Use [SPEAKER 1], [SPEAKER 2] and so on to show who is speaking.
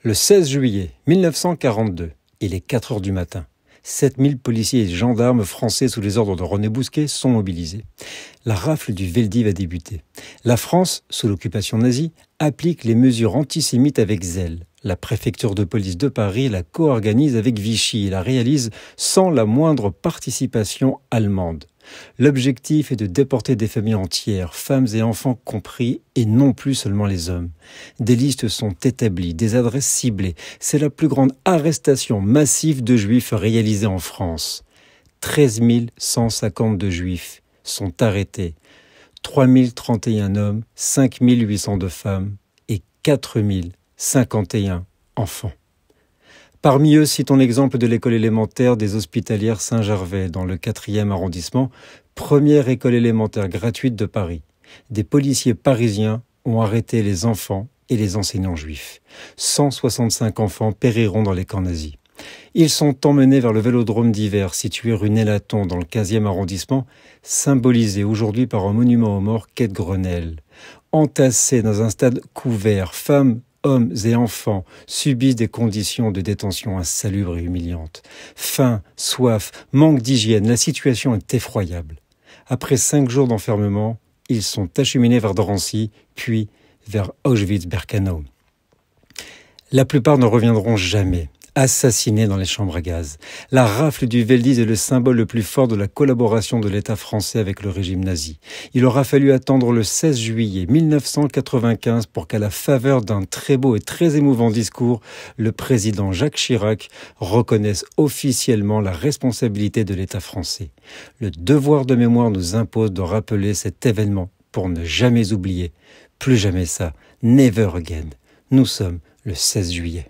[SPEAKER 1] Le 16 juillet 1942, il est 4 heures du matin. 7000 policiers et gendarmes français sous les ordres de René Bousquet sont mobilisés. La rafle du Veldiv a débuté. La France, sous l'occupation nazie, applique les mesures antisémites avec zèle. La préfecture de police de Paris la co-organise avec Vichy et la réalise sans la moindre participation allemande. L'objectif est de déporter des familles entières, femmes et enfants compris, et non plus seulement les hommes. Des listes sont établies, des adresses ciblées. C'est la plus grande arrestation massive de juifs réalisée en France. 13 152 juifs sont arrêtés, 3 031 hommes, 5 802 femmes et 4 051 enfants. Parmi eux, citons l'exemple de l'école élémentaire des Hospitalières Saint-Gervais, dans le 4e arrondissement, première école élémentaire gratuite de Paris. Des policiers parisiens ont arrêté les enfants et les enseignants juifs. 165 enfants périront dans les camps nazis. Ils sont emmenés vers le vélodrome d'hiver, situé rue Nélaton, dans le 15e arrondissement, symbolisé aujourd'hui par un monument aux morts quai de Grenelle. Entassés dans un stade couvert, femmes, hommes et enfants subissent des conditions de détention insalubres et humiliantes. Faim, soif, manque d'hygiène, la situation est effroyable. Après 5 jours d'enfermement, ils sont acheminés vers Drancy, puis vers Auschwitz-Birkenau. La plupart ne reviendront jamais, assassinés dans les chambres à gaz. La rafle du Veldiv est le symbole le plus fort de la collaboration de l'État français avec le régime nazi. Il aura fallu attendre le 16 juillet 1995 pour qu'à la faveur d'un très beau et très émouvant discours, le président Jacques Chirac reconnaisse officiellement la responsabilité de l'État français. Le devoir de mémoire nous impose de rappeler cet événement pour ne jamais oublier. Plus jamais ça. Never again. Nous sommes le 16 juillet.